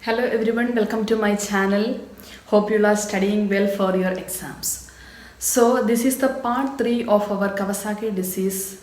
Hello everyone, welcome to my channel. Hope you are studying well for your exams. So this is the part 3 of our Kawasaki disease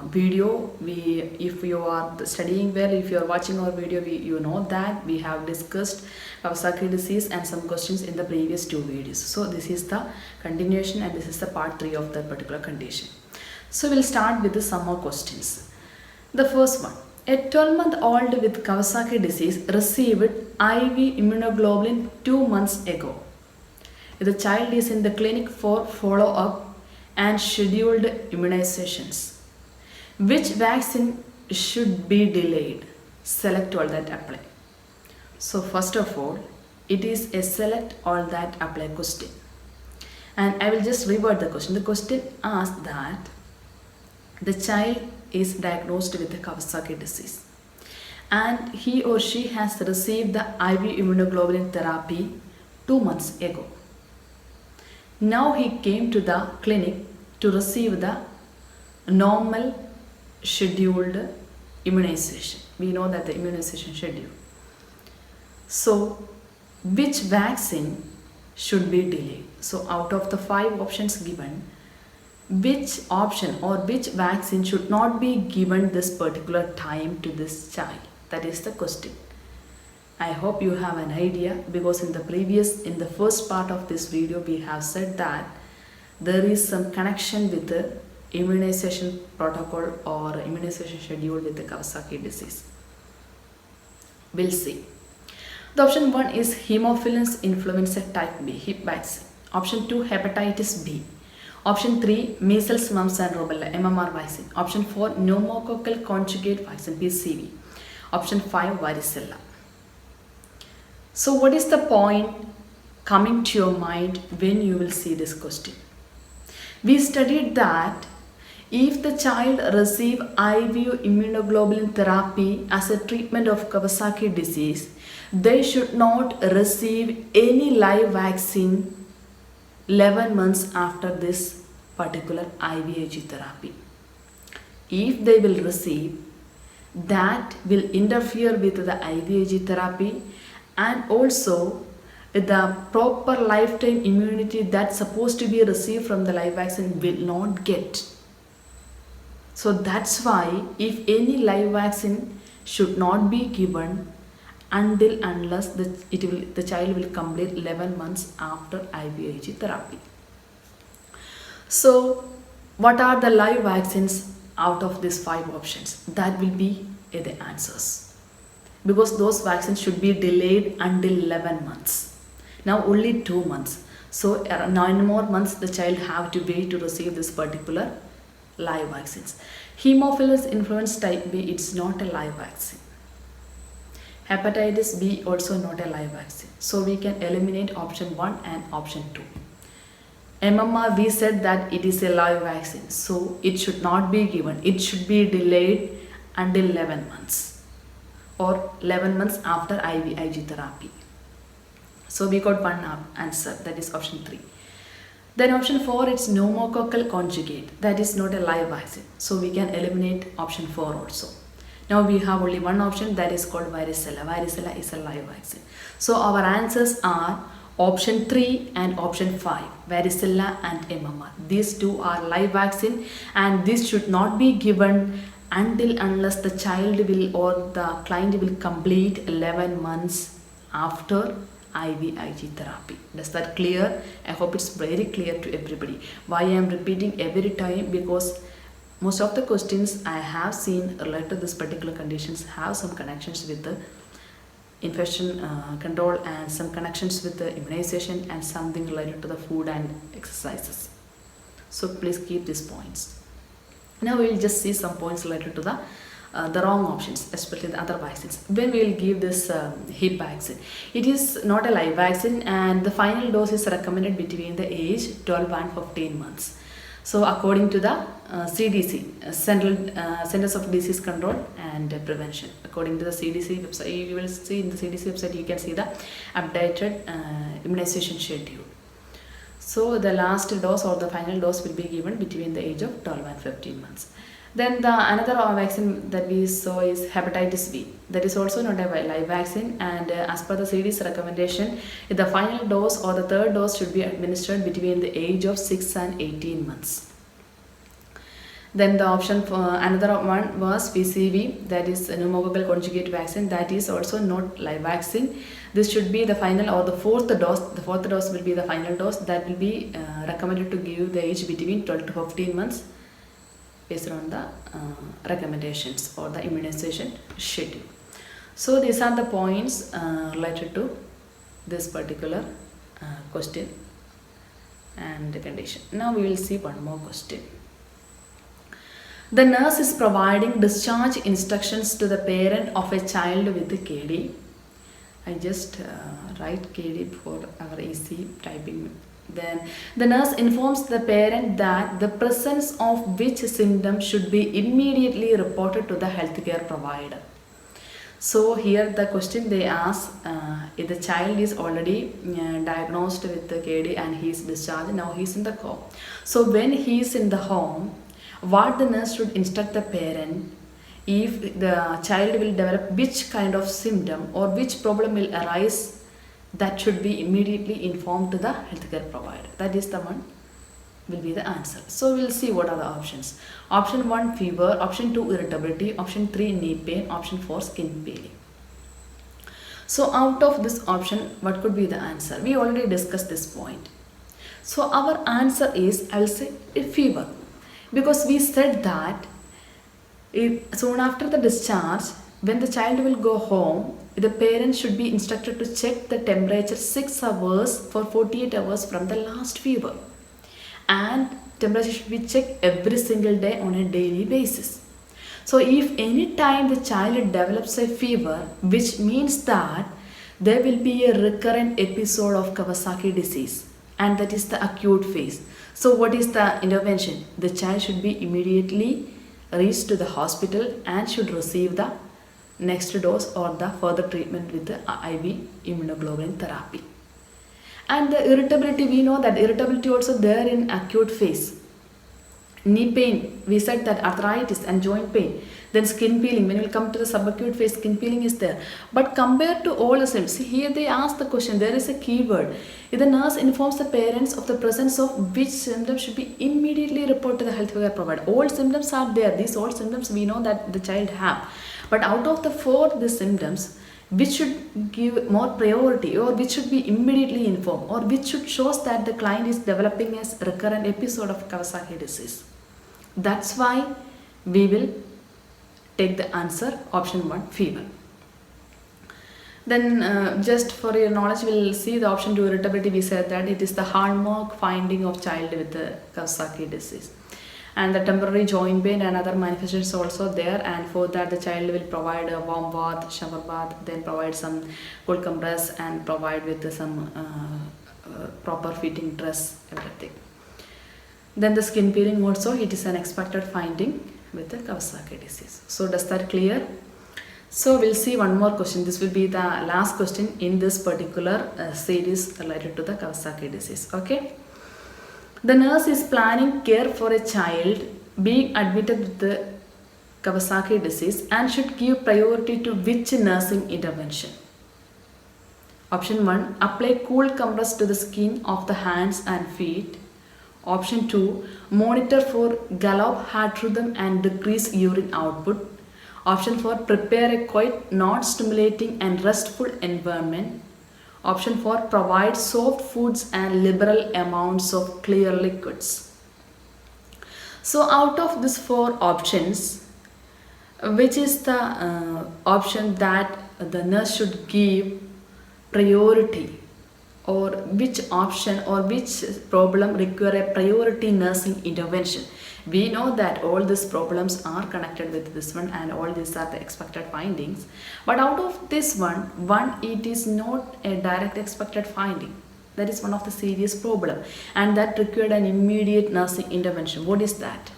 video. If you are studying well, if you are watching our video, you know that we have discussed Kawasaki disease and some questions in the previous two videos. So this is the continuation and this is the part 3 of that particular condition. So we'll start with some more questions. The first one. A 12-month-old with Kawasaki disease received IV immunoglobulin 2 months ago. The child is in the clinic for follow-up and scheduled immunizations. Which vaccine should be delayed? Select all that apply. So first of all, it is a select all that apply question. And I will just reword the question. The question asks that the child is diagnosed with the Kawasaki disease and he or she has received the IV immunoglobulin therapy 2 months ago. Now he came to the clinic to receive the normal scheduled immunization. We know that the immunization schedule. So which vaccine should be delayed? So out of the 5 options given, which option or which vaccine should not be given this particular time to this child? That is the question. I hope you have an idea, because in the first part of this video we have said that there is some connection with the immunization protocol or immunization schedule with the Kawasaki disease. We'll see. The option 1 is Haemophilus influenza type B, HIP vaccine. Option 2, hepatitis B. Option 3, measles, mumps and rubella, MMR vaccine. Option 4, pneumococcal conjugate vaccine, PCV. Option 5, varicella. So what is the point coming to your mind when you will see this question? We studied that if the child receive IV immunoglobulin therapy as a treatment of Kawasaki disease, they should not receive any live vaccine 11 months after this particular IVIG therapy. If they will receive, that will interfere with the IVIG therapy and also the proper lifetime immunity that's supposed to be received from the live vaccine will not get. So that's why if any live vaccine should not be given unless the child will complete 11 months after IVIG therapy. So what are the live vaccines out of these 5 options? That will be the answers, because those vaccines should be delayed until 11 months. Now only 2 months. So 9 more months the child have to wait to receive this particular live vaccines. Haemophilus influenza type B, it's not a live vaccine. Hepatitis B also not a live vaccine. So we can eliminate option 1 and option 2. MMR, we said that it is a live vaccine. So it should not be given. It should be delayed until 11 months or 11 months after IVIG therapy. So we got one answer, that is option 3. Then option 4, it's pneumococcal conjugate. That is not a live vaccine. So we can eliminate option 4 also. Now we have only one option, that is called varicella. Varicella is a live vaccine. So our answers are option 3 and option 5, varicella and MMR. These two are live vaccine and this should not be given unless the child will or the client will complete 11 months after IVIG therapy. Is that clear? I hope it's very clear to everybody. Why I am repeating every time? Because most of the questions I have seen related to this particular conditions have some connections with the infection control and some connections with the immunization and something related to the food and exercises. So please keep these points. Now we will just see some points related to the wrong options, especially the other vaccines. When we will give this HIP vaccine, it is not a live vaccine and the final dose is recommended between the age 12 and 15 months. So according to the CDC, Centers of Disease Control and Prevention, according to the CDC website, you will see in the CDC website, you can see the updated immunization schedule. So the last dose or the final dose will be given between the age of 12 and 15 months. Then the another vaccine that we saw is hepatitis B. That is also not a live vaccine, and as per the CDC's recommendation, the final dose or the third dose should be administered between the age of 6 and 18 months. Then the option for another one was PCV, that is pneumococcal conjugate vaccine. That is also not live vaccine. This should be the final or the fourth dose. The fourth dose will be the final dose that will be recommended to give the age between 12 to 15 months based on the recommendations or the immunization schedule. So these are the points related to this particular question and the condition. Now we will see one more question. The nurse is providing discharge instructions to the parent of a child with KD. I just write KD for our easy typing. Then the nurse informs the parent that the presence of which symptom should be immediately reported to the healthcare provider. So here the question they ask, if the child is already diagnosed with the KD and he is discharged, now he is in the home. So when he is in the home, what the nurse should instruct the parent if the child will develop which kind of symptom or which problem will arise, that should be immediately informed to the healthcare provider. That is the one will be the answer. So we'll see what are the options. Option 1 fever, option 2 irritability, option 3 knee pain, option 4 skin peeling. So out of this option, what could be the answer? We already discussed this point. So our answer is, I will say fever, because we said that soon after the discharge, when the child will go home, the parent should be instructed to check the temperature 6 hours for 48 hours from the last fever, and temperature should be checked every single day on a daily basis. So if any time the child develops a fever, which means that there will be a recurrent episode of Kawasaki disease, and that is the acute phase. So what is the intervention? The child should be immediately reached to the hospital and should receive the next dose or the further treatment with the IV immunoglobulin therapy. And the irritability, we know that irritability also there in acute phase. Knee pain, we said that arthritis and joint pain. Then skin peeling, when we come to the subacute phase, skin peeling is there. But compared to all the symptoms, here they ask the question, there is a keyword. If the nurse informs the parents of the presence of which symptoms should be immediately reported to the healthcare provider. All symptoms are there. These all symptoms we know that the child have. But out of the 4 the symptoms, which should give more priority or which should be immediately informed or which should shows that the client is developing as recurrent episode of Kawasaki disease. That's why we will take the answer option 1 fever. Then just for your knowledge, we'll see the option 2 irritability. We said that it is the hallmark finding of child with the Kawasaki disease. And the temporary joint pain and other manifestations also there, and for that the child will provide a warm bath, shower bath, then provide some cold compress and provide with some proper fitting dress, everything. Then the skin peeling also, it is an expected finding with the Kawasaki disease. So does that clear? So we'll see one more question. This will be the last question in this particular series related to the Kawasaki disease. Okay. The nurse is planning care for a child being admitted with the Kawasaki disease and should give priority to which nursing intervention? Option 1, apply cool compress to the skin of the hands and feet. Option 2, monitor for gallop heart rhythm and decrease urine output. Option 4, prepare a quiet, non-stimulating and restful environment. Option 4, provide soft foods and liberal amounts of clear liquids. So out of these 4 options, which is the option that the nurse should give priority, or which option or which problem require a priority nursing intervention? We know that all these problems are connected with this one and all these are the expected findings. But out of this one, it is not a direct expected finding. That is one of the serious problem and that required an immediate nursing intervention. What is that?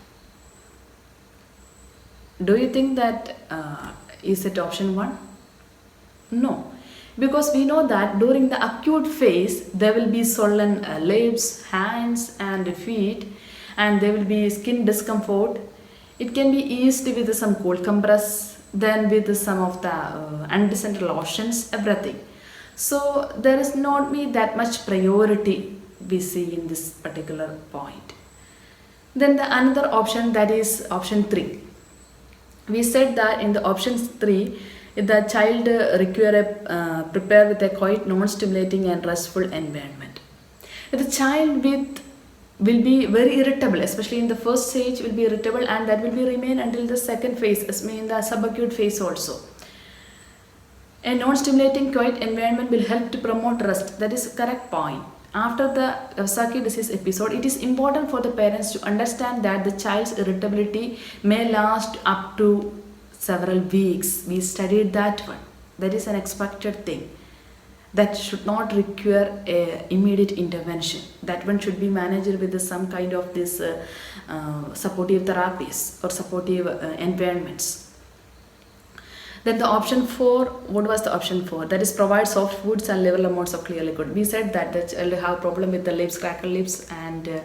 Do you think that is it option 1? No. Because we know that during the acute phase, there will be swollen lips, hands and feet, and there will be skin discomfort. It can be eased with some cold compress, then with some of the undescent lotions, everything. So there is not be that much priority we see in this particular point. Then the another option, that is option 3. We said that in the option 3, the child require prepare with a quite non-stimulating and restful environment. The child with will be very irritable, especially in the first stage will be irritable, and that will be remain until the second phase, as in the subacute phase also. A non-stimulating quiet environment will help to promote rest. That is correct point. After the Kawasaki disease episode, it is important for the parents to understand that the child's irritability may last up to several weeks. We studied that one. That is an expected thing. That should not require a immediate intervention. That one should be managed with some kind of this supportive therapies or supportive environments. Then the option 4, what was the option 4? That is provide soft foods and liberal amounts of clear liquid. We said that the child have problem with the lips, crackle lips and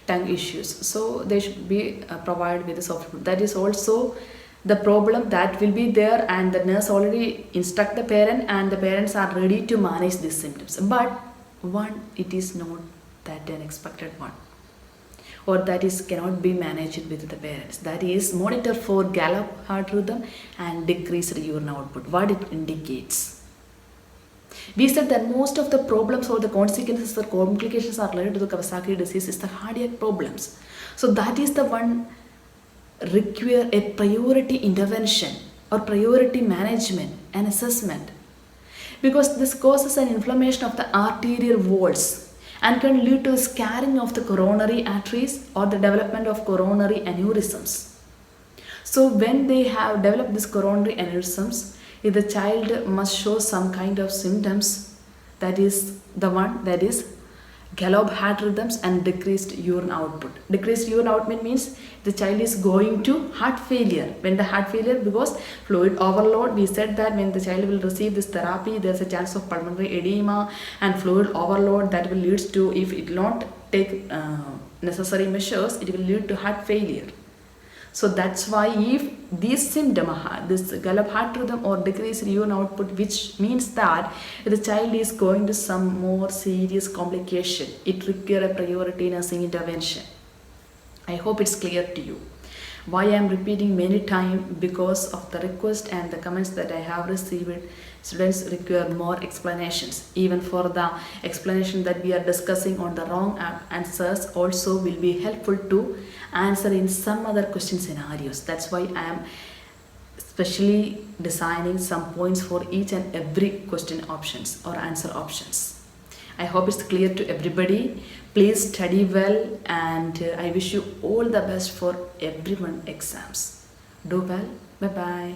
tongue issues. So they should be provided with the soft food. That is also the problem that will be there, and the nurse already instruct the parent, and the parents are ready to manage these symptoms. But one, it is not that unexpected one, or that is cannot be managed with the parents. That is monitor for gallop heart rhythm and decreased urine output. What it indicates? We said that most of the problems or the consequences or complications are related to the Kawasaki disease is the cardiac problems. So that is the one require a priority intervention or priority management and assessment, because this causes an inflammation of the arterial walls and can lead to scarring of the coronary arteries or the development of coronary aneurysms. So when they have developed this coronary aneurysms, if the child must show some kind of symptoms, that is the one, that is gallop heart rhythms and decreased urine output. Decreased urine output means the child is going to heart failure. When the heart failure, because fluid overload, we said that when the child will receive this therapy, there is a chance of pulmonary edema and fluid overload that will lead to, if it will not take necessary measures, it will lead to heart failure. So that's why if this symptom, this gallop heart rhythm or decreased urine output, which means that the child is going to some more serious complication, it requires a priority nursing intervention. I hope it's clear to you. Why I am repeating many times? Because of the request and the comments that I have received. Students require more explanations. Even for the explanation that we are discussing on the wrong answers also will be helpful to answer in some other question scenarios. That's why I am specially designing some points for each and every question options or answer options. I hope it's clear to everybody. Please study well, and I wish you all the best for everyone exams. Do well. Bye bye.